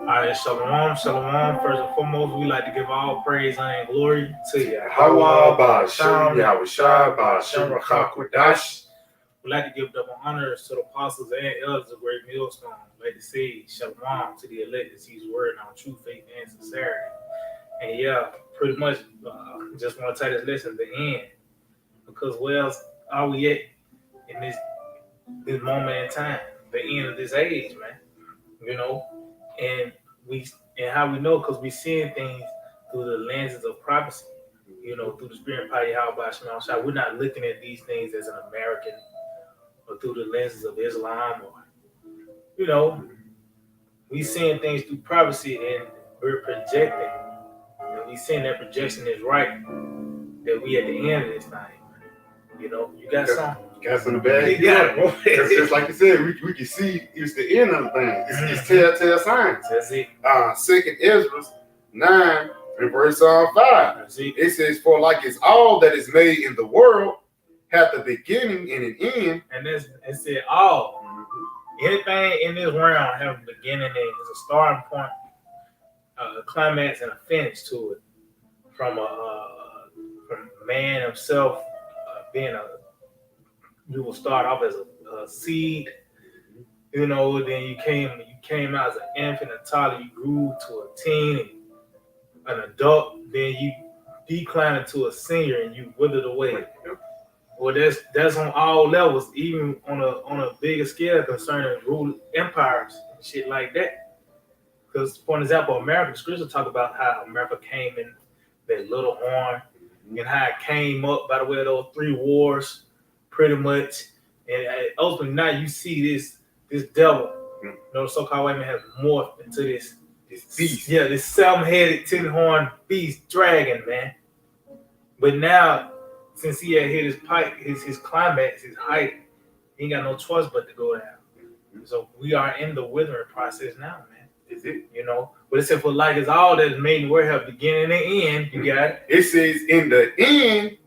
Alright, shalom, shalom. First and foremost, we like to give all praise, honor, and glory to Yahweh Yahweh, Ba'Shem Yahweh Yahushua Ba'Shem Rachakodash. We like to give double honors to the apostles and elders of Great Millstone. We like to say shalom to the elect that sees word on true faith and sincerity. And yeah, pretty much just want to take this lesson to the end. Because where else are we at in this moment in time? The end of this age, man. You know? And how we know, because we seeing things through the lenses of prophecy, through the spirit of Yahweh Shema. We're not looking at these things as an American or through the lenses of Islam, or we seeing things through prophecy and we're projecting, and we seeing that projection is right, that we at the end of this thing. You got something? Got some in the bag. You got it, bro. It's just like you said, we can see it's the end of the thing. It's telltale signs. That's it. 2nd Ezra 9 and verse 5. That's it. It says, "For like it's all that is made in the world, hath a beginning and an end." And it said all. Anything in this realm have a beginning and there's a starting point, a climax, and a finish to it. From man himself you will start off as a seed, then you came out as an infant, a toddler, you grew to a teen, an adult, then you declined into a senior and you withered away. Well, that's on all levels, even on a bigger scale concerning rule empires and shit like that. Because, for example, America, the scripture talk about how America came in that little horn and how it came up by the way of those 3 wars, pretty much. And ultimately, now you see this devil, the so-called white man, has morphed into this beast. Yeah, this 7-headed, 10-horned beast dragon, man. But now, since he had hit his pipe, his climax, his height, he ain't got no choice but to go down. So we are in the withering process now, man. Is it? But it said, for like it's all that is made in the world have beginning and end. You got it? It says in the end,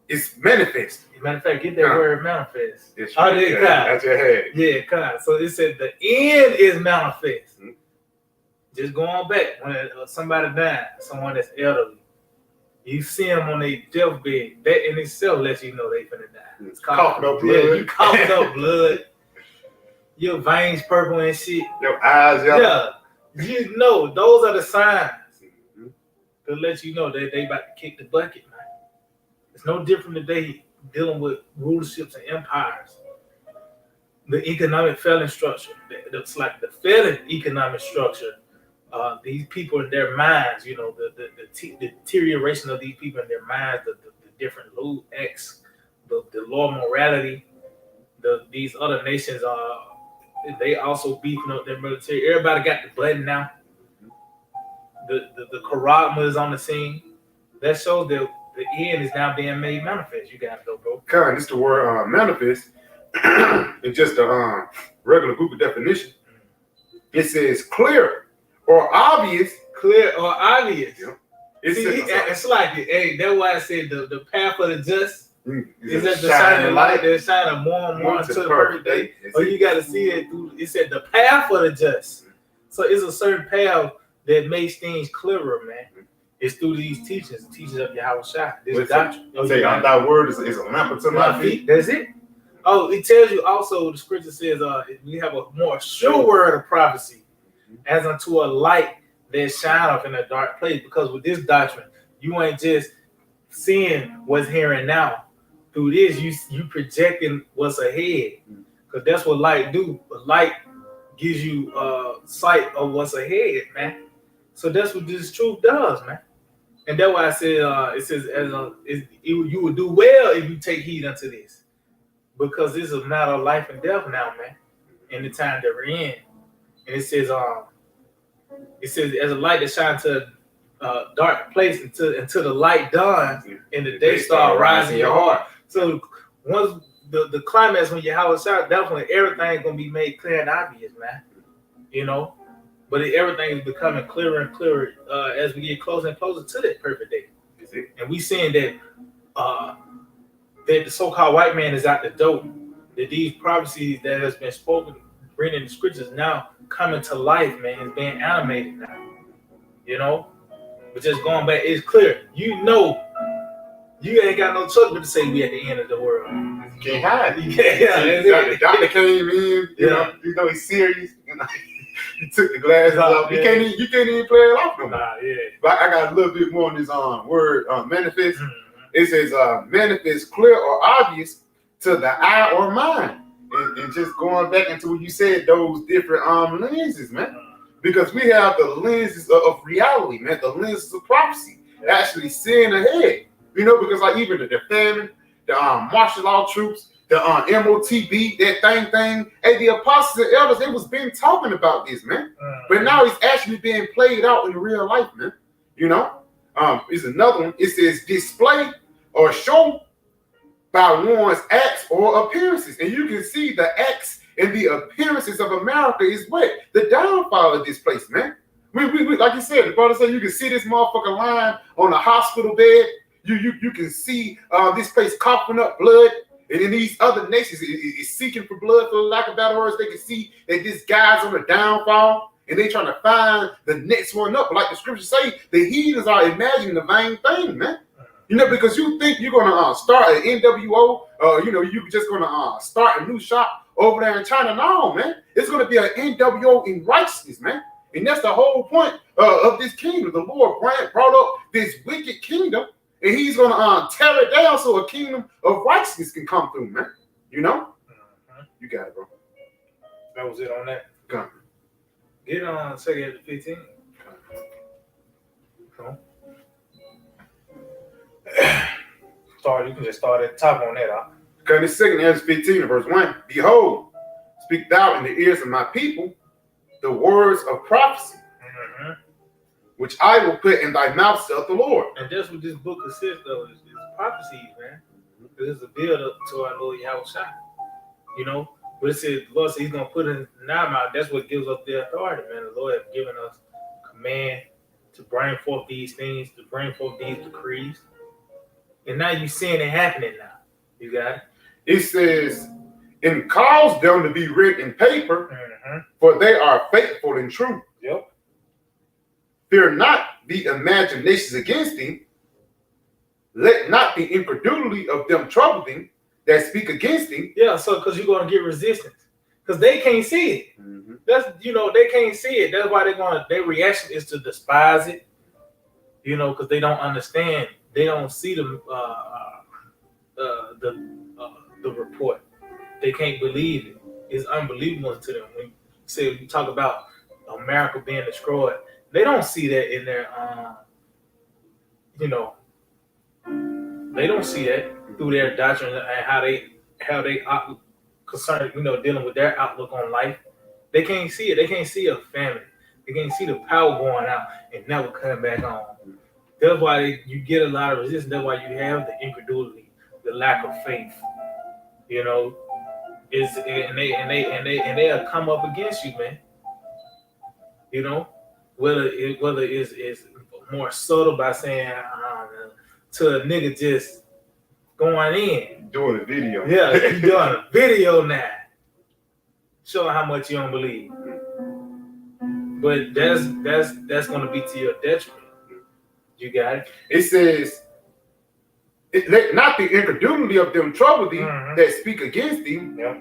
it's manifest. Matter of fact, get that word manifest. That's Oh, right. there, That's your head. Yeah, kind. So it said the end is manifest. Just going back, when somebody died, someone that's elderly, you see them on their deathbed, that in itself lets you know they finna die. It's coughing up blood. Yeah, you coughing up blood. Your veins purple and shit. Your eyes yellow. Yeah, those are the signs to let you know that they about to kick the bucket, man. It's no different today dealing with rulerships and empires. The economic failing structure, it's like the failing economic structure. These people in their minds, the deterioration of these people in their minds, the different low X, the low morality. These other nations are. They also beefing up their military. Everybody got the button now. The Karatma is on the scene. That shows that the end is now being made manifest. You got to go, bro. Kind, this the word manifest. It's just a regular Google definition. It says clear or obvious. Clear or obvious. Yeah. It's like it. Hey, that's why I said the path of the just. Is that the shining light that's shining more and more until the perfect day? Or you got to see it through. It said the path of the just. So it's a certain path that makes things clearer, man. It's through these teachings of Yahweh Shai. This doctrine. Say, thy word is a lamp unto my feet. That's it. Oh, it tells you also, the scripture says, we have a more sure word of prophecy as unto a light that shine up in a dark place. Because with this doctrine, you ain't just seeing what's here and now. Through this, you projecting what's ahead, because that's what light do. But light gives you sight of what's ahead, man. So that's what this truth does, man. And that's why I said it says you would do well if you take heed unto this, because this is a matter of life and death now, man. In the time that we're in, and it says as a light that shines to dark place until the light dawns and the day start rising in your heart. So once the climax, when your house out, that's when everything's gonna be made clear and obvious, man. But everything is becoming clearer and clearer as we get closer and closer to that perfect day. And we seeing that that the so-called white man is out the door. That these prophecies that has been spoken reading the scriptures now coming to life, man. It's being animated now. You know? But just going back, it's clear. You know, you ain't got no choice but to say we at the end of the world. You can't hide. Yeah. The doctor came in, you know he's serious. You know, he took the glasses off. You can't even play it off no more. Nah, yeah. But I got a little bit more on this word manifest. Mm-hmm. It says manifest, clear or obvious to the eye or mind. And just going back into what you said, those different lenses, man. Because we have the lenses of reality, man, the lenses of prophecy, actually seeing ahead. You know, because like even the famine, the martial law troops, the MOTB, that thing, hey, the apostles and elders, they was been talking about this, man. But now it's actually being played out in real life, man. You know, is another one. It says display or show by one's acts or appearances, and you can see the acts and the appearances of America is what the downfall of this place, man. We like you said, the brother said you can see this motherfucker lying on a hospital bed. You can see this place coughing up blood, and in these other nations is seeking for blood, for lack of better words. They can see that this guy's on the downfall, and they trying to find the next one up. But like the scriptures say, the heathens are imagining the vain thing, man. You know, because you think you're gonna start an NWO, you know, you're just gonna start a new shop over there in China. No, man, it's gonna be an NWO in righteousness, man. And that's the whole point of this kingdom. The Lord brought up this wicked kingdom, and he's going to tear it down so a kingdom of righteousness can come through, man. You know? You got it, bro. That was it on that. Come. Get on 2 15. Come on. You can just start at the top on that. Okay, this 2 15, verse 1. Behold, speak thou in the ears of my people the words of prophecy, which I will put in thy mouth, saith the Lord. And that's what this book consists of, is prophecies, man. It's a build up to our Lord Yahushua. You know, but it says the Lord said he's gonna put in our mouth. That's what gives us the authority, man. The Lord has given us command to bring forth these things, to bring forth these decrees. And now you're seeing it happening now. You got it? It says, and cause them to be written in paper, for they are faithful and true. Yep. Fear not the imaginations against thee. Let not the incredulity of them trouble thee that speak against thee. Yeah, so because you're going to get resistance. Because they can't see it. That's, you know, they can't see it. That's why their reaction is to despise it. You know, because they don't understand. They don't see the report. They can't believe it. It's unbelievable to them. When you talk about America being destroyed, they don't see that in their, you know, they don't see that through their doctrine and how they concerned, you know, dealing with their outlook on life. They can't see it. They can't see a famine. They can't see the power going out and never coming back on. That's why you get a lot of resistance. That's why you have the incredulity, the lack of faith. You know, and they'll come up against you, man. You know, whether it's more subtle by saying to a nigga just going in, doing a video. Yeah, you doing a video now, showing how much you don't believe. But that's gonna be to your detriment. You got it. It says, let not the incredulity of them trouble thee that speak against thee,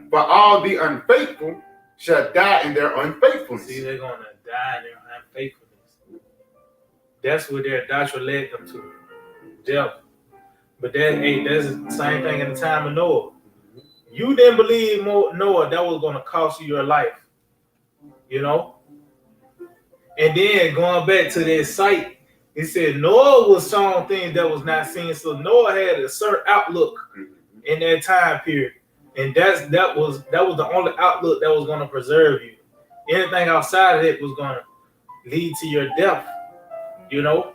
but all the unfaithful shall die in their unfaithfulness. See, they're gonna die in their unfaithfulness. That's what their doctrine led them to. Death. But that's the same thing in the time of Noah. You didn't believe Noah, that was gonna cost you your life. You know? And then going back to that site, it said Noah was shown things that was not seen. So Noah had a certain outlook in that time period. And that was the only outlook that was going to preserve you. Anything outside of it was going to lead to your death, you know?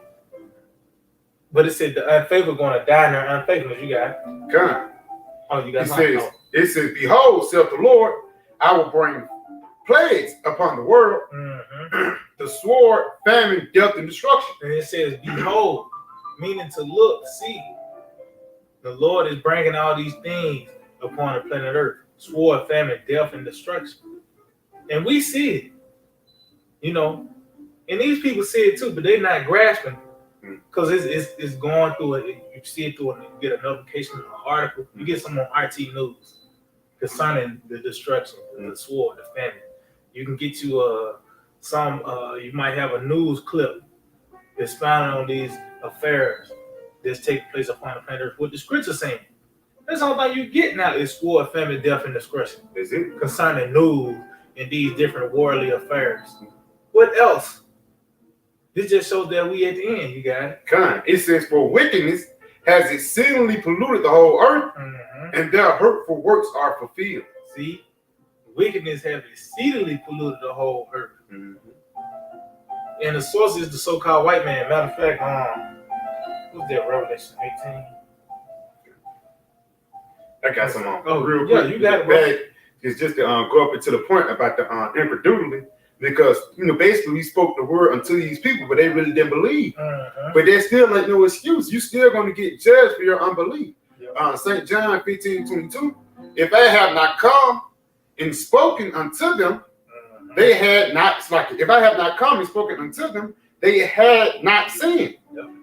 But it said the unfaithful going to die in their unfaithfulness. You got it? God. Oh, you got it says, behold, saith the Lord, I will bring plagues upon the world, the sword, famine, death, and destruction. And it says, behold, meaning to look, see. The Lord is bringing all these things upon the planet Earth. Sword, famine, death, and destruction. And we see it, you know, and these people see it too, but they're not grasping because it's going through it. You see it through it, and you get a notification of an article. You get some on RT News concerning the destruction, the sword, the famine. You can get you you might have a news clip expounding on these affairs that's taking place upon the planet Earth. What the scripture saying. That's all that you get now is sword, famine, death, and destruction. Is it? Concerning news and these different worldly affairs. What else? This just shows that we at the end, you got it. It says, for wickedness has exceedingly polluted the whole earth, and their hurtful works are fulfilled. See? Wickedness has exceedingly polluted the whole earth. And the source is the so-called white man. Matter of fact, what's that, Revelation 18? I got some real quick. Yeah, you got it, bro. It's just to go up into the point about the incredulity, because basically we spoke the word unto these people, but they really didn't believe. But there still ain't no excuse. You still going to get judged for your unbelief. St. John 15:22. If I have not come and spoken unto them, they had not. It's like if I have not come and spoken unto them, they had not sinned.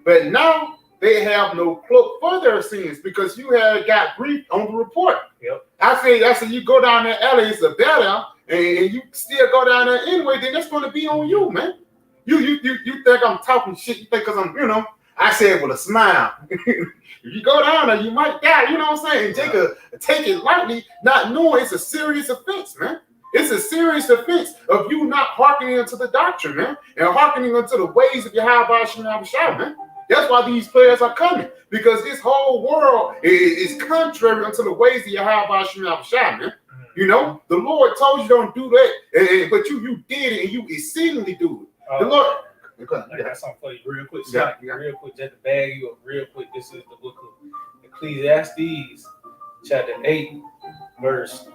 But now they have no cloak for their sins because you had got grief on the report. I say you go down that alley, it's a better, and you still go down there anyway, then that's going to be on you, man. You think I'm talking shit, you think because I'm, I say it with a smile. If you go down there, you might die, you know what I'm saying? Take it lightly, not knowing it's a serious offense, man. It's a serious offense of you not hearkening unto the doctrine, man, and hearkening unto the ways of Yahweh Shem Shah, man. That's why these players are coming, because this whole world is contrary unto the ways of Yahweh Shem Shah, man. The Lord told you don't do that, but you did it, and you exceedingly do it. The Lord. I got something for you real quick. Real quick, just to bag you up real quick. This is the book of Ecclesiastes, chapter 8, verse.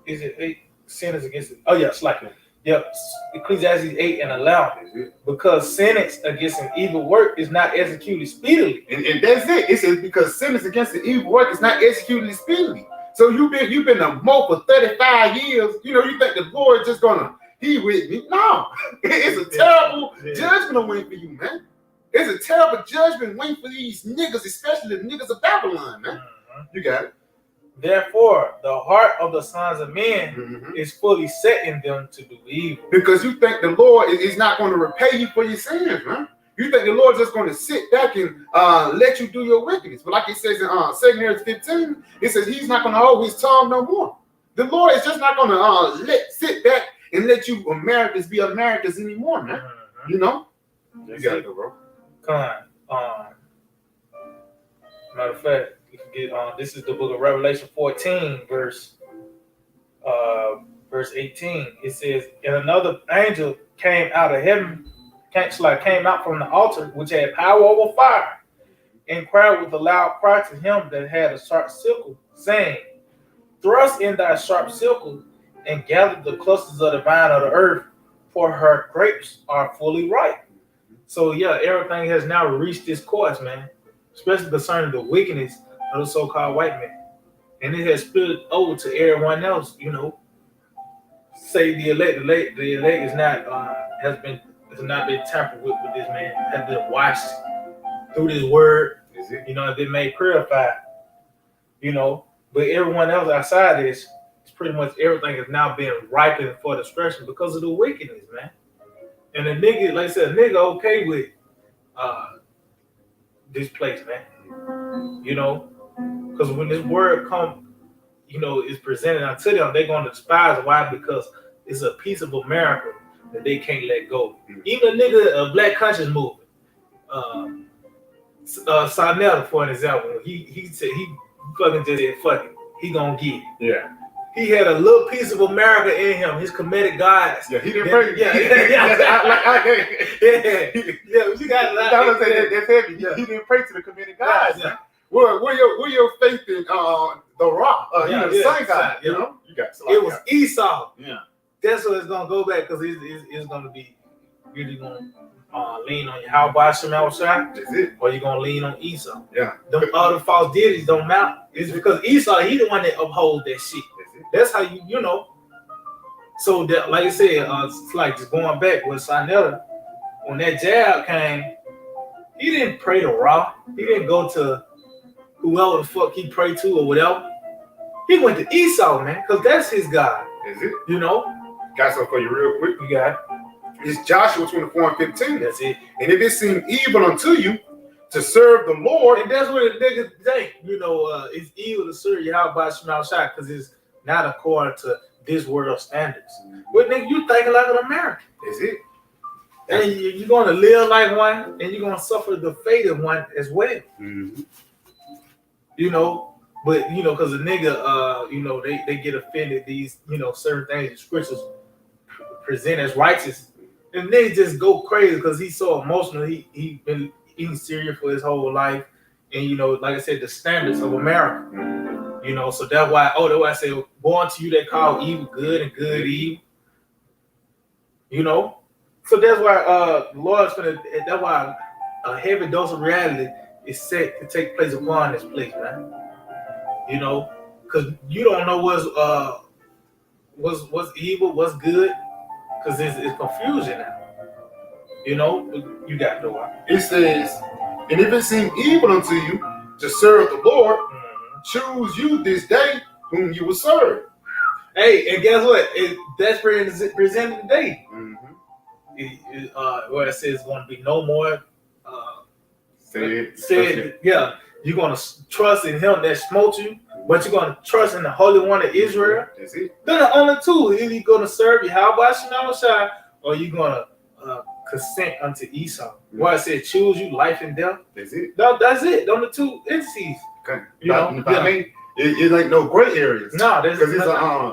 Is it 8? Sinners against it. Oh, yeah, Slacker. Yep. Ecclesiastes 8 and 11. Because sentence against an evil work is not executed speedily. And that's it. It says because sentence against the evil work is not executed speedily. So you've been a mope for 35 years. You think the Lord is just gonna with me? No. It's a terrible judgment waiting for you, man. It's a terrible judgment waiting for these niggas, especially the niggas of Babylon, man. You got it. Therefore, the heart of the sons of men is fully set in them to do evil. Because you think the Lord is not going to repay you for your sins, man. You think the Lord's just going to sit back and let you do your wickedness. But like it says in 2 Corinthians 15, it says he's not going to hold his tongue no more. The Lord is just not going to sit back and let you Americans be Americans anymore, man. You got it, bro. Come on. Matter of fact, you can get this is the book of Revelation 14, verse 18. It says, and another angel came out of heaven, came out from the altar, which had power over fire, and cried with a loud cry to him that had a sharp sickle, saying, thrust in thy sharp sickle, and gather the clusters of the vine of the earth, for her grapes are fully ripe. So yeah, everything has now reached this course, man. Especially concerning the wickedness of the so-called white man. And it has spilled over to everyone else, Say the elect is not has not been tampered with this man, has been washed through this word, has been made purified, but everyone else outside this, it's pretty much everything has now been ripened for destruction because of the wickedness, man. And the nigga, like I said, okay with this place, man. Because when this word is presented unto them, they're going to despise. Why? Because it's a piece of America that they can't let go. Even a nigga, a Black Conscious movement, Sarnetta, for an example, he said he fucking just said, fuck it, he gonna get it. Yeah. He had a little piece of America in him. His comedic gods. Yeah, he didn't pray. Yeah. You got that's heavy. Yeah. He didn't pray to the comedic gods. Yeah. Where your faith in the rock, the sun god? You got. It was Esau. Yeah. That's what it's gonna go back because it's gonna be really gonna lean on Yahweh Shemel Shai, That's it. or you gonna lean on Esau. Yeah. Them other false deities don't matter. It's because Esau, he the one that upholds that shit. That's it. That's how you know. So that, like I said, it's like just going back with Sinetta, when that jab came, he didn't pray to Ra. He didn't go to whoever the fuck he prayed to or whatever. He went to Esau, man, because that's his God. That's it. You know? Got something for you real quick. You got it. It's Joshua 24:15. That's it. And if it seem evil unto you to serve the Lord, And that's what the niggas think. You know, it's evil to serve Yahweh Shema Shai because it's not according to this world standards. But nigga, you thinking like an American. that's it. And you're going to live like one, and you're going to suffer the fate of one as well. Mm-hmm. You know, but, you know, because a nigga, you know, they get offended these, you know, certain things the scriptures present as righteous. And nigga just go crazy because he's so emotional. He been eating cereal for his whole life. And, you know, like I said, the standards of America. You know, so that's why I say, born to you they call evil good and good evil. You know? So that's why the Lord's that's why a heavy dose of reality is set to take place upon this place, man. You know, because you don't know what's evil, what's good, because it's confusion now. You know, you got no idea. It says, and if it seem evil unto you to serve the Lord, choose you this day whom you will serve. Hey, and guess what? That's presented today. Where it says it's going to be no more. Said, yeah, you're going to trust in Him that smote you, but you're going to trust in the Holy One of Israel. That's it. They're the only two. Either you're going to serve Yahweh Shema Shai, or you're going to consent unto Esau. Where it said, choose you life and death. That's it. That's it. Those are the two entities. Okay. You know, I mean, it ain't no gray areas. No, because it's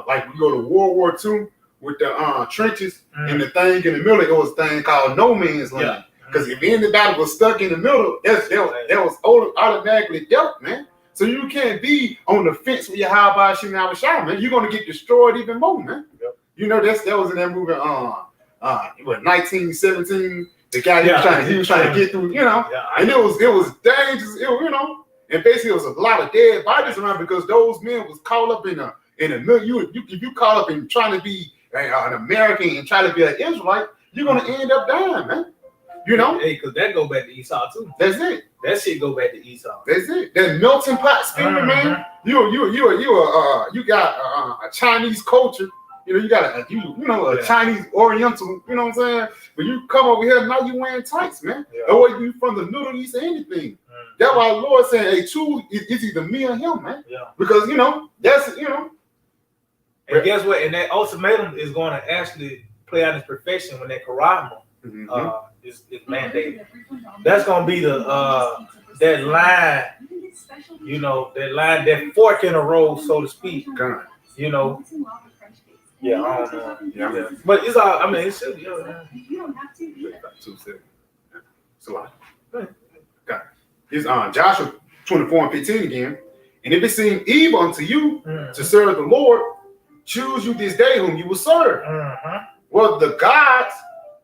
like you go to World War II with the trenches and the thing in the middle, it was a thing called no man's land. Because if anybody was stuck in the middle, that was automatically death, man. So you can't be on the fence with your Yahweh Shema Shai, man. You're gonna get destroyed even more, man. Yep. You know that was in that movie 1917. The guy he was trying to get through, you know, and it was dangerous, you know. And basically, it was a lot of dead bodies around because those men was caught up in a million. If you caught up in trying to be an American and try to be an Israelite, you're gonna end up dying, man. You know, hey, because that go back to Esau too. That's it. That shit go back to Esau. That's it. That melting pot spirit, man. You got a Chinese culture. You know, you got a Chinese Oriental. You know what I'm saying? But you come over here now, you wearing tights, man. Or you from the Middle East or anything. That's why the Lord said, "Hey, choose. It's either me or him, man." Yeah. Because that's And guess what? And that ultimatum is going to actually play out its perfection when that Karama is mandated. That's going to be the that line, that fork in the road, so to speak. You know. Yeah, I don't know. Yeah. But it's all. I mean, it's still. You don't have to. 2 seconds. It's a lot. Got it. It's Joshua 24:15 again. And if it seem evil unto you to serve the Lord, choose you this day whom you will serve. Well, the gods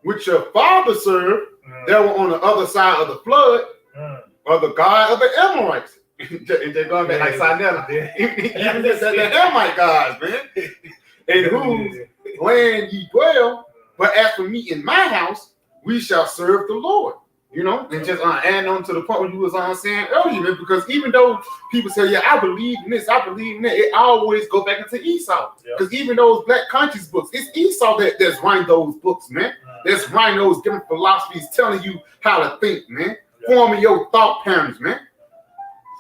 which your father served, that were on the other side of the flood, are the God of the Amorites. And they're going back like Sinetta. Even the Amorite gods, man. In whose land ye dwell, but as for me and my house, we shall serve the Lord. You know, and just adding on to the point what you was saying earlier, man, because even though people say, yeah, I believe in this, I believe in that, it always go back into Esau. Because even those black conscious books, it's Esau that's writing those books, man. That's writing those different philosophies, telling you how to think, man. Forming your thought patterns, man.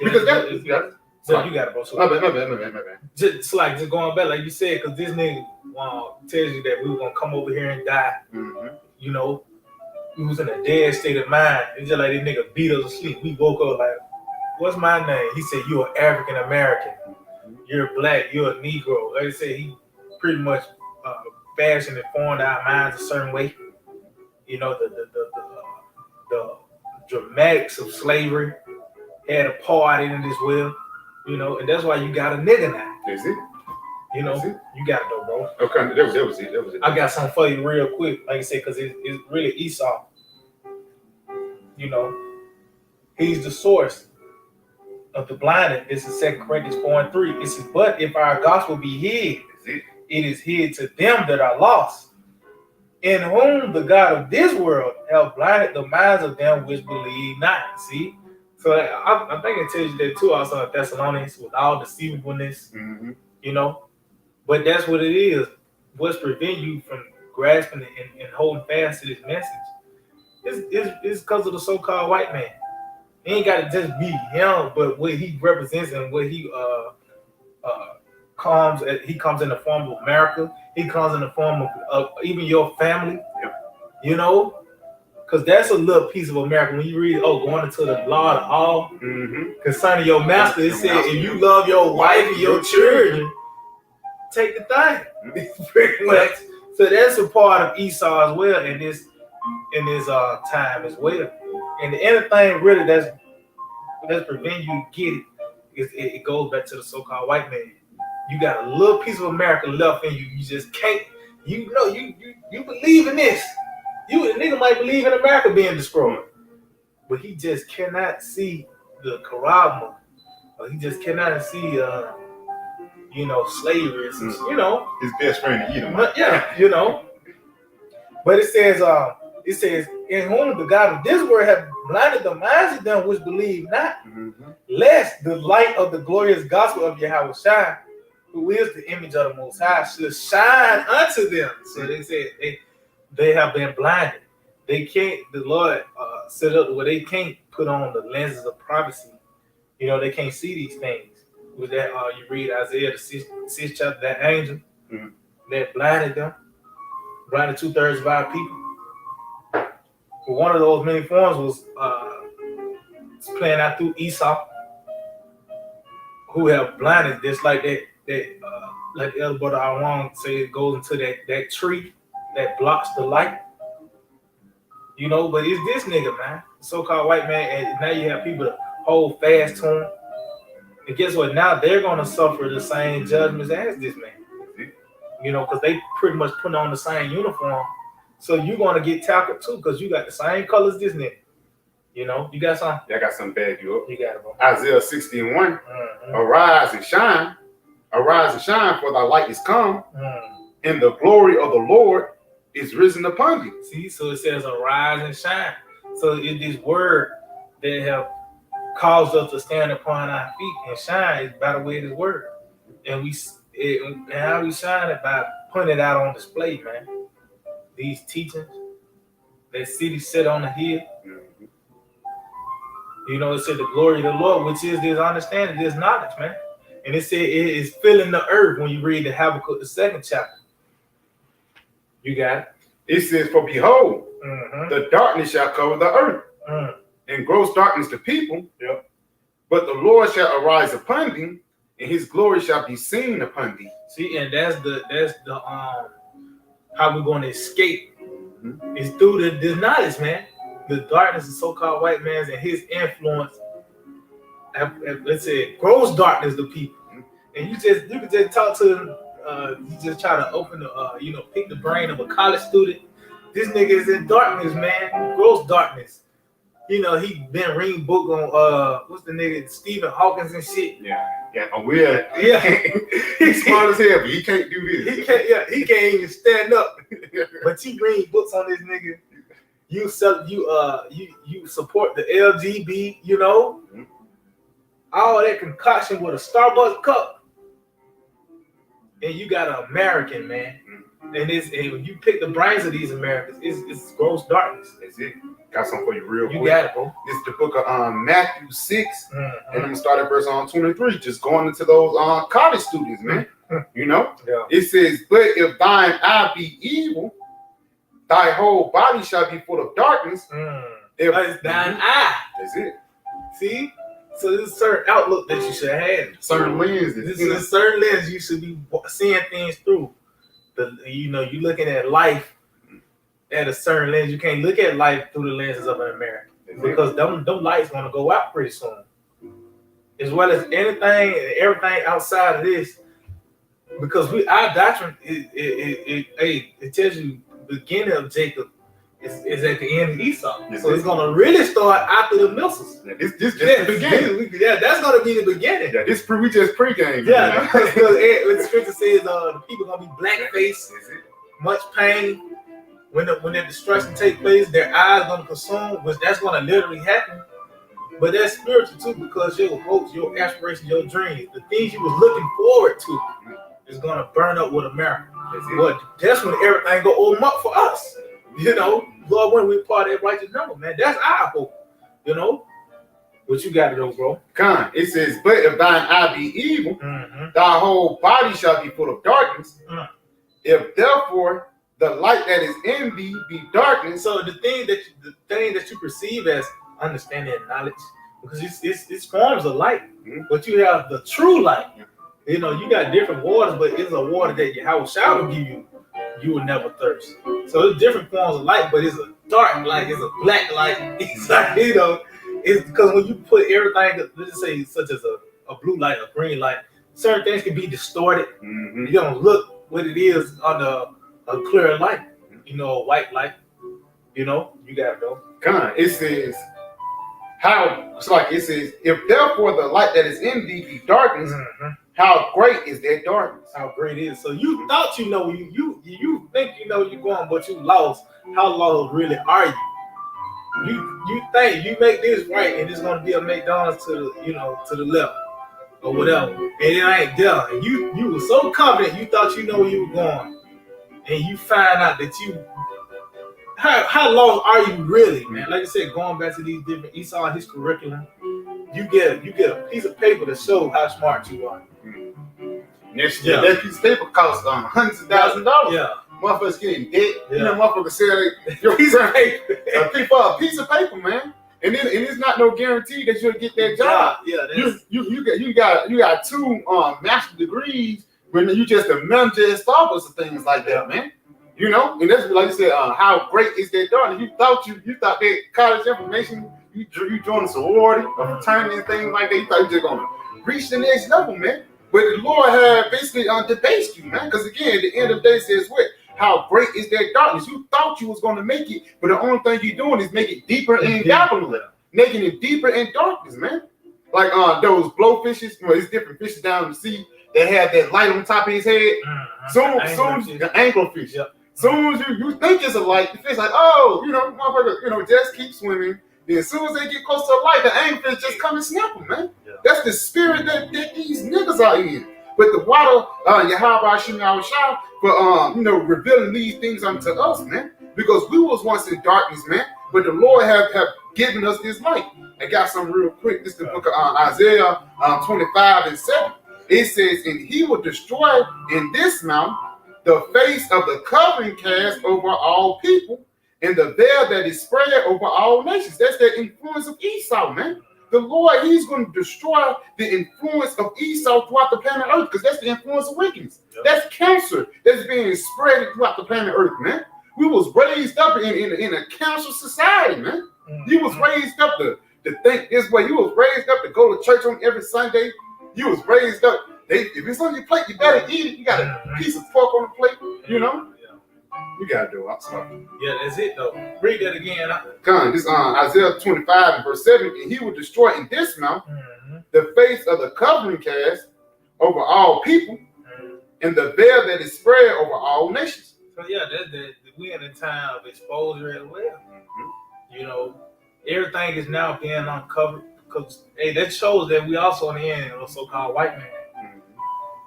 Because so you got it, bro. So my bad. Just going back, like you said, because this nigga tells you that we were gonna come over here and die. You know, we was in a dead state of mind. It's just like this nigga beat us asleep. We woke up like, "What's my name?" He said, "You're African American. You're black. You're a Negro." Like I said, he pretty much fashioned and formed our minds a certain way. You know, the dramatics of slavery had a part in it as well. You know, and that's why you got a nigga now. Is it? You know, you got it though, bro. Okay, that was it. I got something for you real quick, like I said, because it's really Esau. You know, he's the source of the blinded. This is 2 Corinthians 4:3. It says, but if our gospel be hid, it is hid to them that are lost, in whom the God of this world have blinded the minds of them which believe not. See? So I think it tells you that too also in Thessalonians with all deceivableness, you know. But that's what it is. What's preventing you from grasping and holding fast to this message is because of the so-called white man. It ain't got to just be him, but what he represents and what he comes in the form of America. He comes in the form of even your family. You know, because that's a little piece of America. When you read, going into the law of all concerning your master, it said, if you love your wife and your children, take the thing. Pretty much. So that's a part of Esau as well in this time as well. And anything really that's preventing you get it goes back to the so-called white man. You got a little piece of America left in you. You just can't. You know, you believe in this. A nigga might believe in America being destroyed, but he just cannot see the Karama, or he just cannot see, slavery. You know, his best friend to eat him. Yeah, you know. But it says, in whom the God of this world have blinded the minds of them which believe not, lest the light of the glorious gospel of Yahweh Shai, who is the image of the Most High, should shine unto them. So they said they have been blinded. They can't. The Lord set up where they can't put on the lenses of prophecy. You know, they can't see these things. With that, you read Isaiah the 6th chapter. That angel that blinded them, blinded 2/3 of our people. But one of those many forms was playing out through Esau, who have blinded just like that. Like the elder brother Aaron say, it goes into that tree that blocks the light. You know, but it's this nigga, man, so-called white man, and now you have people to hold fast to him. And guess what? Now they're gonna suffer the same judgments as this man. You know, because they pretty much put on the same uniform. So you're gonna get tackled too, because you got the same colors this nigga. You know, you got something? Yeah, I got something bad you up. You got it, bro. Isaiah 60:1. Arise and shine. Arise and shine, for thy light is come, and the glory of the Lord is risen upon you. See, so it says arise and shine. So it's this word that have caused us to stand upon our feet and shine is by the way of this word. And how we shine it by putting it out on display, man. These teachings, that city set on the hill. You know, it said the glory of the Lord, which is this understanding, this knowledge, man. And it said it is filling the earth when you read the Habakkuk, the 2nd chapter. You got it. It says, for behold, the darkness shall cover the earth, and gross darkness the people. But the Lord shall arise upon thee, and his glory shall be seen upon thee. See, and that's the how we're going to escape. It's through the knowledge, man. The darkness of so-called white man's and his influence. Let's say gross darkness to people, and you can just talk to them. You just try to open the pick the brain of a college student. This nigga is in darkness, man. Gross darkness. You know, he been reading book on what's the nigga Stephen Hawkins and shit. He's smart as hell, but he can't do this. He can't even stand up. But you read books on this nigga. You support the LGB, you know. All that concoction with a Starbucks cup. And you got an American, man. And when you pick the brains of these Americans, it's gross darkness. That's it. Got something for you real quick. You got it, bro. This is the book of Matthew 6. And I'm going to start at verse 23. Just going into those college students, man. You know? Yeah. It says, but if thine eye be evil, thy whole body shall be full of darkness. It's thine eye. That's it. See? So there's a certain outlook that you should have. Certain lenses. This is a certain lens you should be seeing things through. You're looking at life at a certain lens. You can't look at life through the lenses of an American because them lights gonna go out pretty soon. As well as everything outside of this, because our doctrine it tells you the beginning of Jacob is at the end of Esau. Yes, So it's gonna really start after the missiles. Yeah, this just the beginning. That's gonna be the beginning. Yeah, we just pregame. Yeah, because the scripture says the people gonna be black-faced, much pain. When the destruction take place, their eyes gonna consume, which that's gonna literally happen. But that's spiritual too, because your hopes, your aspirations, your dreams, the things you was looking forward to, is gonna burn up with America. But that's when everything go open up for us. You know, Lord, when we part of that righteous number, man, that's our hope. You know, what you got to know, bro? Con, it says, but if thine eye be evil, thy whole body shall be full of darkness. If therefore the light that is in thee be darkness. So the thing that you perceive as understanding and knowledge, because it's forms of light, but you have the true light. You know, you got different waters, but it's a water that Yahweh shall give you. You will never thirst. So it's different forms of light, but it's a dark light, it's a black light. It's like, you know, it's because when you put everything, let's just say such as a blue light, a green light, certain things can be distorted. You don't look what it is under a clear light, you know, a white light. You know, you got it though. Come it says, if therefore the light that is in thee be darkness, how great is that darkness? How great it is. So you thought you know you think you know you're going, but you lost. How lost really are you? You think you make this right and it's gonna be a McDonald's to the left or whatever, and it ain't there. And you were so confident you thought you know where you were going, and you find out that how lost are you really, man? Like I said, going back to these different Esau and his curriculum, you get a piece of paper to show how smart you are. That piece of paper costs hundreds of thousands of dollars. Yeah. Motherfuckers getting debt. You know, motherfuckers sell your piece of paper. A piece of paper, man. And it's not no guarantee that you'll get that job. Yeah, you got two master degrees, but you just a manager at Starbucks and things like that, man. You know, and that's like I said, how great is that dark? You thought that college information, you joined a sorority, a fraternity, and things like that. You thought you just gonna reach the next level, man. But the Lord had basically debased you, man. Because again, at the end of the day, it says what? How great is that darkness? You thought you was gonna make it, but the only thing you're doing is make it deeper in Babylon, making it deeper in darkness, man. Like those blowfishes, it's different fishes down in the sea that had that light on top of his head. Soon the anglerfish. Yep. Soon as you think it's a light, the fish like, oh, you know, motherfucker, just keep swimming. Then as soon as they get close to the light, the anglerfish just come and snap them, man. Yeah. That's the spirit that these niggas are in. But the water, Yahweh Hashem Yahushua, for revealing these things unto us, man. Because we was once in darkness, man. But the Lord have given us this light. I got some real quick. This is the book of Isaiah 25:7. It says, and he will destroy in this mount the face of the covering cast over all people, and the veil that is spread over all nations. That's the influence of Esau, man. The Lord, he's going to destroy the influence of Esau throughout the planet Earth, because that's the influence of wickedness. Yep. That's cancer that's being spread throughout the planet Earth, man. We was raised up in a cancer society, man. You was raised up to think this way. You was raised up to go to church on every Sunday. You was raised up. If it's on your plate, you better eat it. You got a piece of pork on the plate, you know? You gotta do it. I'm sorry. Yeah, that's it though. Read that again. Come on, this Isaiah 25:7, and he will destroy and dismount the face of the covering cast over all people, and the veil that is spread over all nations. So yeah, we in a time of exposure as well. You know, everything is now being uncovered because that shows that we also in the end of a so-called white man.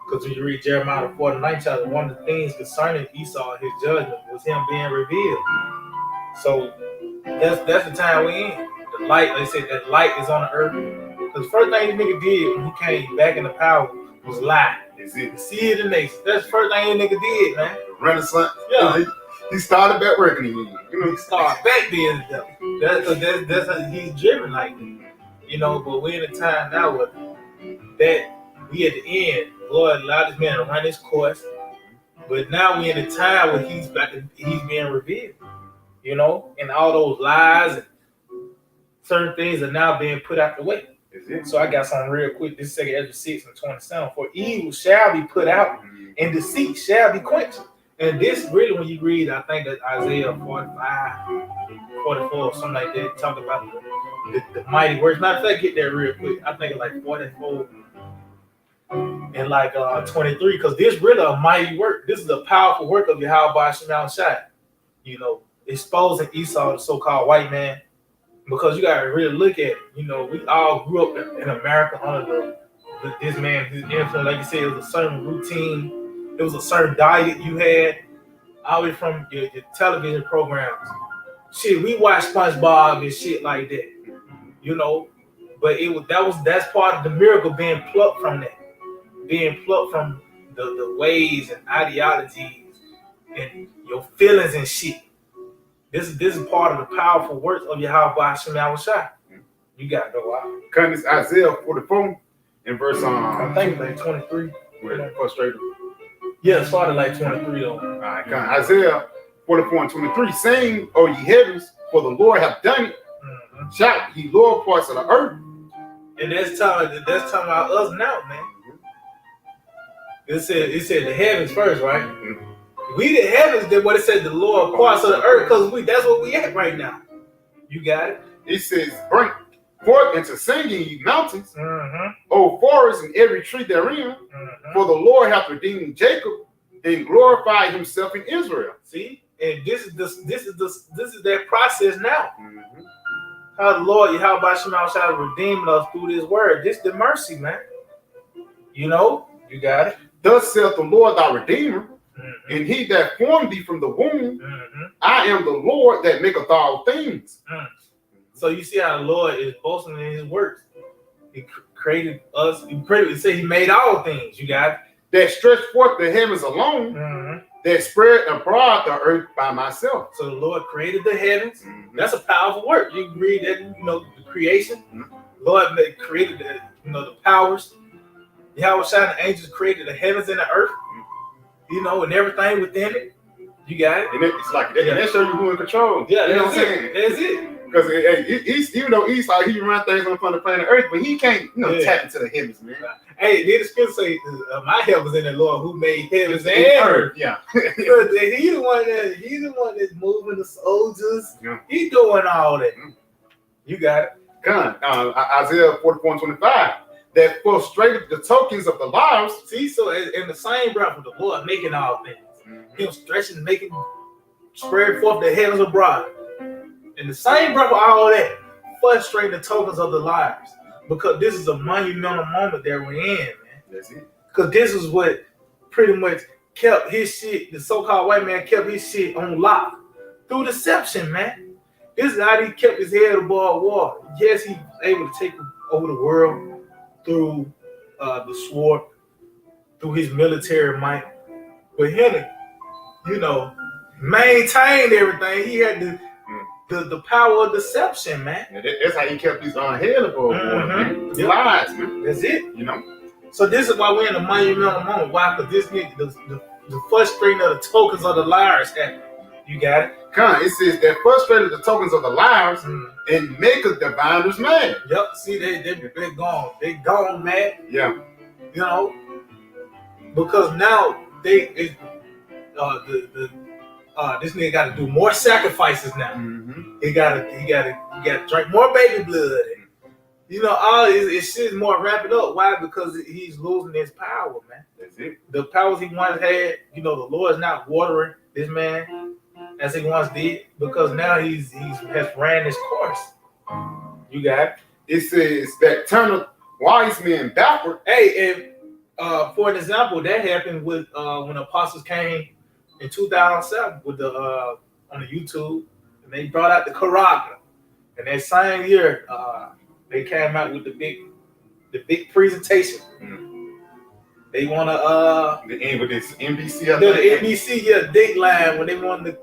Because when you read Jeremiah 49th chapter, one of the things concerning Esau and his judgment was him being revealed. So that's the time we in. The light, they said that light is on the earth. Because the first thing this nigga did when he came back into power was lie. See it in nation. That's the first thing this nigga did, man. Renaissance. Yeah. He started back working again. You know, he started back being the devil. That's how he's driven like that. You know, but we're in a time now where that we at the end, Lord allowed this man to run his course. But now we're in a time where he's being revealed. You know, and all those lies and certain things are now being put out the way. So I got something real quick. This is 2 Ezra 6:27. For evil shall be put out, and deceit shall be quenched, And this really, when you read, I think that Isaiah 45, 44, something like that, talk about the mighty works. Matter of fact, get there real quick. I think it's like 44 and like 23, because this really a mighty work. This is a powerful work of Yahweh Shemel Shai. You know, exposing Esau, the so-called white man, because you gotta really look at it. You know, we all grew up in America under this man, his influence. Like you said, it was a certain routine, it was a certain diet you had, all the way from your television programs. Shit, we watched SpongeBob and shit like that. You know, but that's part of the miracle, being plucked from that, being plucked from the ways and ideologies and your feelings and shit. This is part of the powerful works of Yahweh Shemel Shai. You gotta go out. Cutting this Isaiah 44 in verse I think like 23. where frustrated. Yeah, it started like 23 though. All right, come Isaiah 44 and 23. Sing, O ye heavens, for the Lord hath done it. Mm-hmm. Shout, ye lower parts of the earth. And that's talking about us now, man. It said the heavens first, right? Mm-hmm. We the heavens, then what it said, the lower parts of the earth, because that's what we at right now. You got it? It says, bring forth into singing, ye mountains, Mm-hmm. O forests, and every tree therein. Mm-hmm. For the Lord hath redeemed Jacob and glorified himself in Israel. See? And this is that process now. Mm-hmm. How the Lord, Yahweh Shemel Shai, redeeming us through this word. This the mercy, man. You know? You got it? Thus saith the Lord thy Redeemer, Mm-hmm. and he that formed thee from the womb. Mm-hmm. I am the Lord that maketh all things. So you see how the Lord is boasting in his works. He created us. He said he made all things. You got it? That stretched forth the heavens alone, Mm-hmm. that spread abroad the earth by myself. So the Lord created the heavens. Mm-hmm. That's a powerful work. You can read that, you know, the creation. Mm-hmm. Lord created the powers. Yahweh Shai and the angels created the heavens and the earth. You know, and everything within it. You got it? And it's like that, and that shows you who in control. Yeah, you know that's what I'm saying? That's it. Because even though Esau, he run things on the planet Earth, but he can't, tap into the heavens, man. Hey, did the scripture say, my help is in the Lord who made heavens and earth? Yeah. He's the one that's moving the soldiers. Yeah. He's doing all that. You got it. Gun. Isaiah 44 and 25. That frustrated the tokens of the liars. See, so in the same breath of the Lord making all things, him stretching, making, spread forth the heavens abroad. In the same breath of all that, frustrating the tokens of the liars. Because this is a monumental moment that we're in, man. That's it. Because this is what pretty much kept his shit, the so-called white man kept his shit on lock. Through deception, man. This is how he kept his head above water. Yes, he was able to take over the world through the sword, through his military might. But him, maintained everything. He had the power of deception, man. That's how he kept his head above water, man. His lies, man. That's it. So this is why we're in a monumental moment. Why? Because this nigga, the frustrating of the tokens of the liars happened. You got it? It says that frustrated the tokens of the liars and make the diviners mad. Yep. See, they're gone. They gone mad. Yeah. Because now this nigga got to do more sacrifices now. Mm-hmm. He got to drink more baby blood. And, all his shit's more wrapped up. Why? Because he's losing his power, man. That's it. The powers he once had, the Lord's not watering this man as he once did, because now he's has ran his course. You got it? It says that turneth wise men backward. Hey, and for an example, that happened with when the apostles came in 2007 with the on the YouTube, and they brought out the Quran. And that same year, they came out with the big presentation. They want to the end with this NBC. The NBC, Dateline, when they wanted to,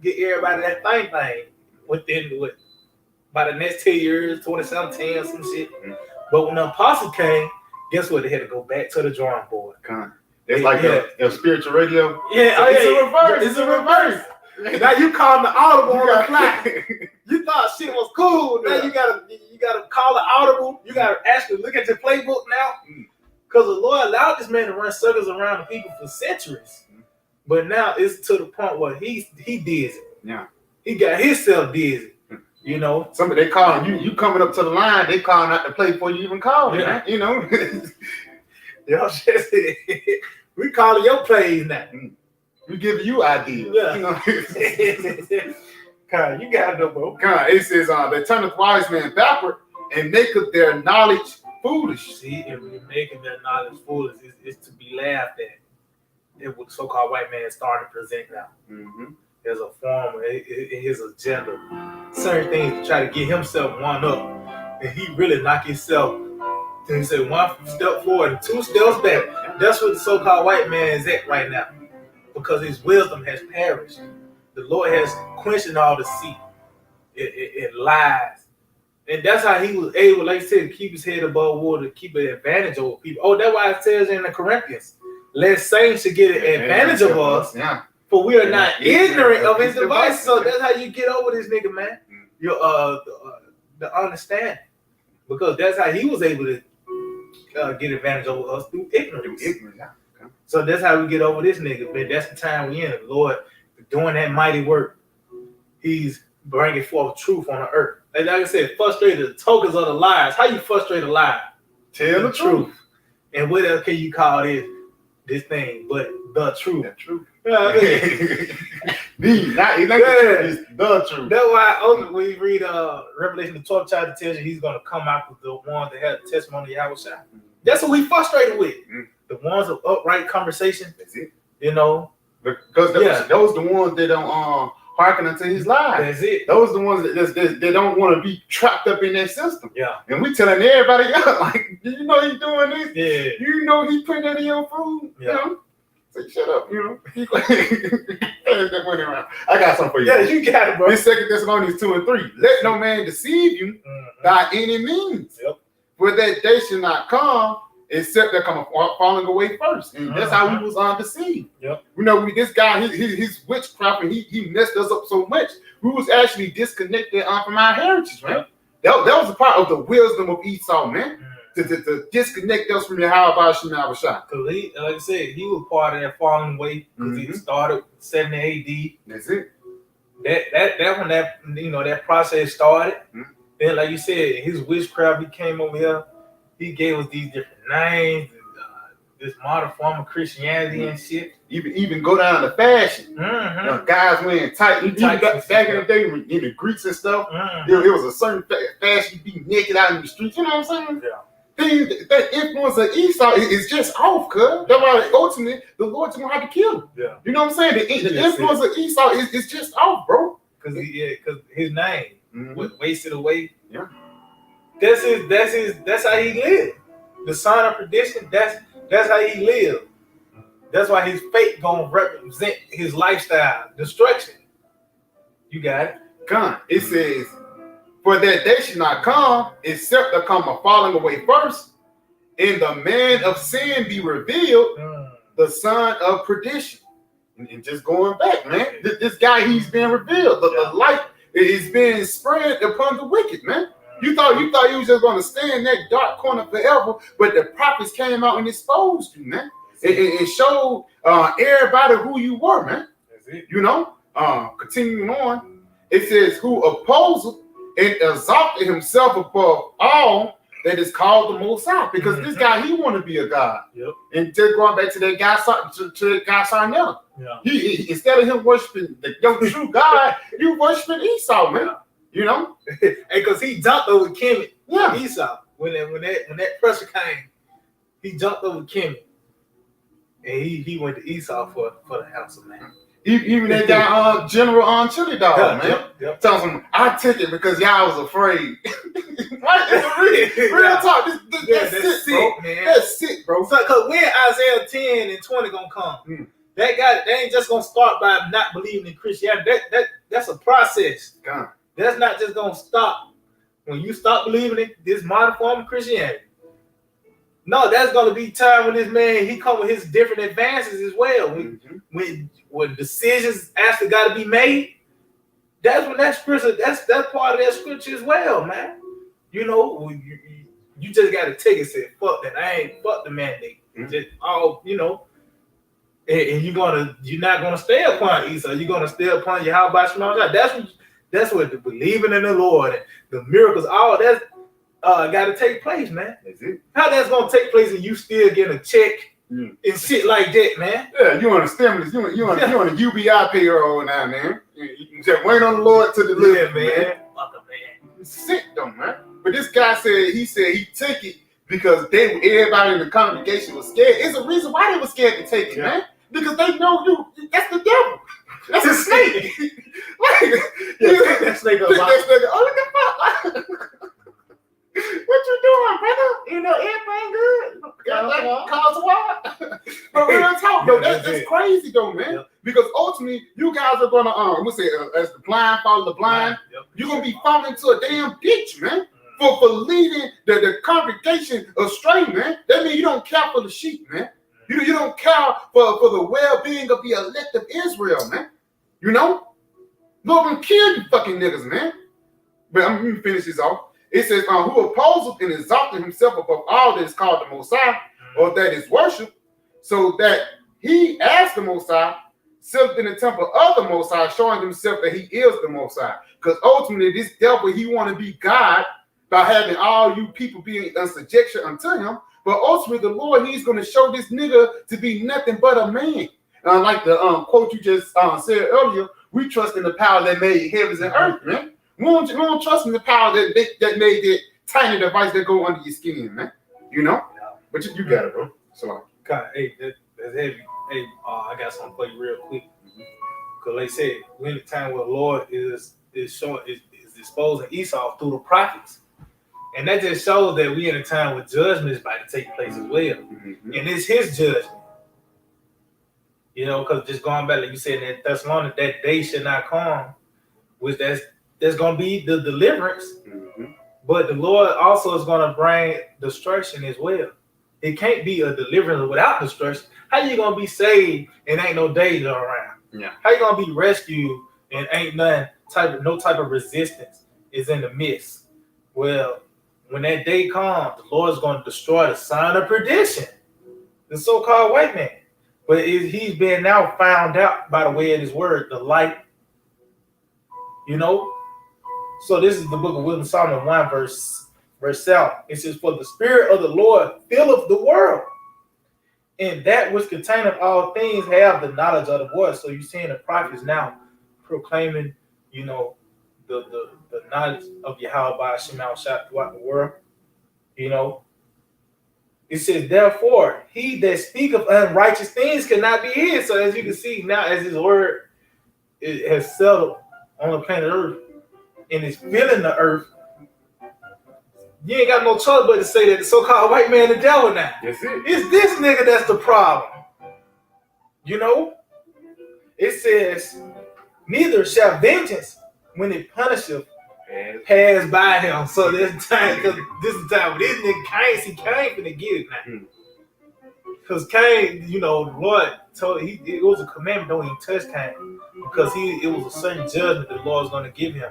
get everybody that thing within by the next 10 years, 2017 or some shit. But when the apostle came, guess what? They had to go back to the drawing board. It's like a spiritual radio. Yeah, so it's a reverse. It's a reverse. Now you calling the audible on the clock. You thought shit was cool. Now you gotta call the audible. You gotta actually look at your playbook now. Because the Lord allowed this man to run circles around the people for centuries. But now it's to the point where he dizzy. Yeah. He got himself dizzy. You know. Somebody they calling you coming up to the line, they calling out to play before you even call it, man. You know. Y'all just we calling your plays now. We giving you ideas. Yeah. You know. God, you got it though, bro. God, it says they turneth wise men backward and maketh their knowledge foolish. See, if we're making their knowledge foolish, it's to be laughed at. It what so-called white man starting to present now. Mm-hmm. There's a form in his agenda, certain things to try to get himself one up, and he really knock himself. And he said 1 step forward and 2 steps back. That's what the so-called white man is at right now, because his wisdom has perished. The Lord has quenched all deceit, it lies, and that's how he was able, like I said, to keep his head above water, to keep an advantage over people. Oh, that's why it says in the Corinthians, lest saints should get an advantage of us. Yeah. For we are not ignorant of his device. So that's how you get over this nigga, man. Your the understanding. Because that's how he was able to get advantage over us through ignorance. Okay. So that's how we get over this nigga, man. That's the time we in. The Lord doing that mighty work. He's bringing forth truth on the earth. And like I said, frustrated the tokens of the liars. How you frustrate a lie? Tell the truth. And what else can you call this thing but the truth? The truth. You know what I mean? It's the truth. That's why when you read Revelation, the 12th chapter tells you he's going to come out with the ones that have the testimony of Yahweh. That's what we frustrated with. The ones of upright conversation. That's it. You know? Because those the ones that don't hearken unto his lies. That's it. Those the ones that don't want to be trapped up in that system. Yeah. And we telling everybody else, like, you know he's doing this? Yeah. You know he's putting that in your food? Yeah. You know? Say, shut up, you know. That money around. I got something for you. Yeah, you got it, bro. This 2 Thessalonians 2 and 3. Let no man deceive you by any means. Yep. For that day shall not come, except there come falling away first. And that's how we was deceived. Yep. You know, this guy, his witchcraft, and he messed us up so much. We was actually disconnected from our heritage, man. That was a part of the wisdom of Esau, man. To disconnect us from Yahweh Shema Shah. Because he, like I said, he was part of that falling away because he started 70 AD. That's it. That when that process started. Then, like you said, his witchcraft, he came over here. He gave us these different names, this modern form of Christianity and shit. Even go down to fashion. You know, guys wearing tight. Back in the day, in the Greeks and stuff, it was a certain fashion. You'd be naked out in the streets. You know what I'm saying? Yeah. That influence of Esau is just off, cuz. That's why ultimately the Lord's gonna have to kill him. Yeah. You know what I'm saying? The influence of Esau is just off, bro. Because his name was wasted away. Yeah. That's how he lived. The son of perdition, that's how he lived. That's why his fate gonna represent his lifestyle, destruction. You got it. Gun. It says, for that day shall not come, except there come a falling away first, and the man of sin be revealed, the son of perdition. And just going back, man, this guy, he's being revealed. The light is being spread upon the wicked, man. You thought you was just gonna stay in that dark corner forever, but the prophets came out and exposed you, man. It showed everybody who you were, man. That's it. You know, continuing on, it says, who opposed and exalted himself above all that is called the Most High, because this guy, he want to be a god. Yep. And just going back to that guy, to that guy Sarnella, he instead of him worshiping the true God, you worshiping Esau, man. You know, because he jumped over Kemet. Yeah. Esau. When that pressure came, he jumped over Kemet, and he went to Esau for the house of man. Even that guy, General Chili Dog, man. Yep. Tells him, I took it because y'all was afraid. Right? Real talk. That's sick, bro. Man. That's sick, bro. Because when Isaiah 10 and 20 gonna come, that guy, they ain't just gonna start by not believing in Christianity. That's a process. God. That's not just gonna stop when you stop believing in this modern form of Christianity. No, that's gonna be time when this man, he come with his different advances as well. When decisions actually got to be made, that's when that scripture, that's part of that scripture as well, man. You know, you just got to take it and say, fuck that, I ain't fuck the mandate. Just all, you know, and you're not gonna stay upon Esau. You're gonna stay upon Yahweh Shema Shai. That's what the believing in the Lord and the miracles, all that's got to take place, man. That's it. How that's gonna take place and you still getting a check and shit like that, man? Yeah, you on a stimulus, you on a UBI payroll now, man. You just wait on the Lord to deliver, man. Fuck a man. It's sick though, man. But this guy said he took it because everybody in the congregation was scared. It's a reason why they were scared to take it, man. Because they know that's the devil. That's a snake. That snake. Oh, what the fuck? What you doing, brother? You know, everything good. Cause what? But real talk, though, that's crazy, though, man. Yep. Because ultimately, you guys are gonna, as the blind follow the blind, you're gonna be falling into a damn ditch, man. For leading the congregation astray, man. That means you don't care for the sheep, man. You don't care for the well-being of the elect of Israel, man. You know? Lord gonna kill you fucking niggas, man. But I'm gonna finish this off. It says, who opposes and exalted himself above all that is called the Most High, or that is worship, so that he, as the Most High, sits in the temple of the Most High, showing himself that he is the Most High. Because ultimately, this devil, he want to be God by having all you people being in subjection unto him. But ultimately, the Lord, he's going to show this nigga to be nothing but a man. Like the quote you just said earlier, we trust in the power that made heavens and earth, man. We don't trust in the power that made that tiny device that go under your skin, man. You know? But you got it, bro. So, God, hey, that's heavy. Hey, I got something for you real quick. Because they said, we're in the time where the Lord is exposing Esau through the prophets. And that just shows that we in a time where judgment is about to take place as well. Mm-hmm. And it's his judgment. You know, because just going back, like you said in that Thessalonians, that day should not come, which there's going to be the deliverance. Mm-hmm. But the Lord also is going to bring destruction as well. It can't be a deliverance without destruction. How you going to be saved and ain't no danger around? Yeah. How you going to be rescued and ain't no type of resistance is in the midst? Well, when that day comes, the Lord is going to destroy the sign of perdition, the so-called white man. But he's been now found out by the way of his word, the light. You know? So this is the book of Wisdom, Psalm 1, verse 7. It says, for the spirit of the Lord filleth the world, and that which containeth all things have the knowledge of the voice. So you're seeing the prophets now proclaiming, you know, the knowledge of Yahweh Shema Shai throughout the world. You know, it says, therefore, he that speaketh unrighteous things cannot be hid. So as you can see now, as his word it has settled on the planet Earth and is filling the earth, you ain't got no choice but to say that the so-called white man the devil now. That's it. It's this nigga that's the problem. You know? It says, neither shall vengeance when it punisheth pass by him. So this time, because this is the time when this nigga Cain finna get it now. Because Cain, you know, the Lord told it was a commandment, don't even touch Cain. Because it was a certain judgment the Lord was going to give him.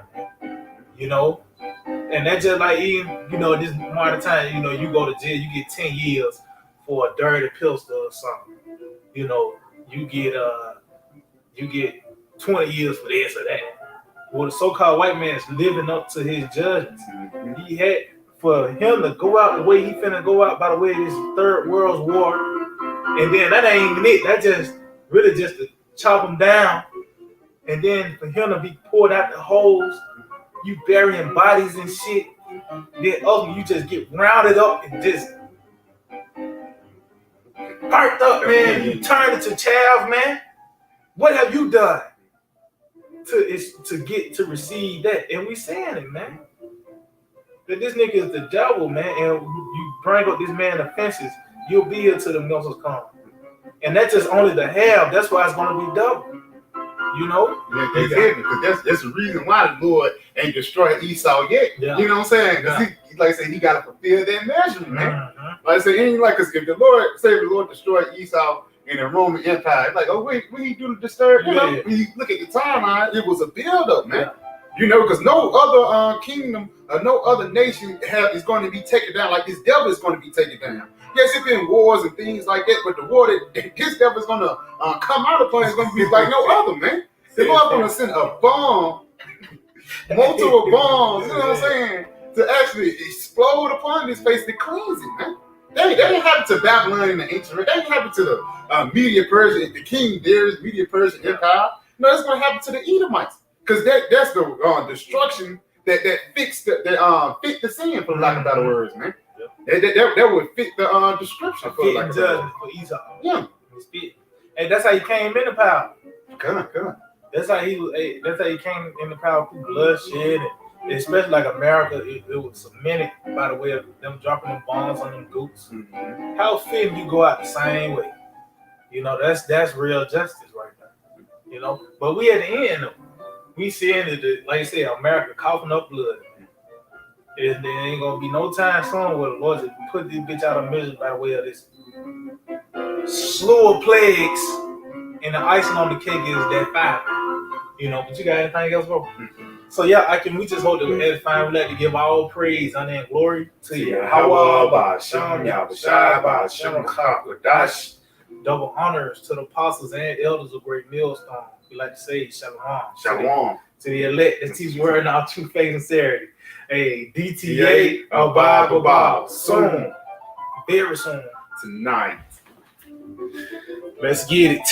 You know? And that's just like even, you know, this modern time, you know, you go to jail, you get 10 years for a dirty pistol or something. You know, you get 20 years for this or that. Well, the so-called white man is living up to his judgments. He had, for him to go out the way he finna go out by the way of this third world war, and then that ain't even it. That just really just to chop him down, and then for him to be poured out the holes, you burying bodies and shit. Then ultimately you just get rounded up and just burnt up, man. You turn into chaff, man. What have you done to receive that? And we saying it, man. That this nigga is the devil, man. And you bring up this man offenses, you'll be here till the muscles come. And that's just only the half. That's why it's gonna be double. You know? Yeah, because that's the reason why the Lord ain't destroyed Esau yet. Yeah. You know what I'm saying? Because he, like I said, he got to fulfill that measurement, man. Mm-hmm. Like I said, ain't like, cause if the Lord destroyed Esau in the Roman Empire, it's like, oh wait, what he do to disturb? You know, when you look at the timeline, it was a build-up, man. Yeah. You know, because no other kingdom or no other nation is going to be taken down like this devil is going to be taken down. Yes, it's been wars and things like that, but the war that this devil's gonna come out upon is gonna be like no other, man. The Lord's gonna send a bomb, multiple bombs, you know what I'm saying, to actually explode upon this place to cleanse it, man. They didn't happen to Babylon in the ancient, they didn't happen to the Media Persia, the King Darius Media Persian Empire. No, it's gonna happen to the Edomites, because that's the destruction that fits that fit the sin, for lack of better words, man. That would fit the description for like judgment for Esau. Yeah. Hey, that's how he came into power. Good. That's how he came into power through bloodshed, and especially like America, it was cemented by the way of them dropping them bombs on them goods. Mm-hmm. How fitting you go out the same way? You know, that's real justice right there. You know, but we at the end, we seeing it, like I said, America coughing up blood. And there ain't gonna be no time soon where the Lord just put this bitch out of misery by the way of this slew of plagues, and the icing on the cake is that fire. You know, but you got anything else, bro? So yeah, we just hope that we're edifying. We like to give all praise, honor, and glory to Yahweh, double honors to the apostles and elders of Great Millstone. We like to say Shalom. To the elect that teach word in our true faith and sincerity. Hey, DTA, Bob, soon. Very soon. Tonight. Let's get it.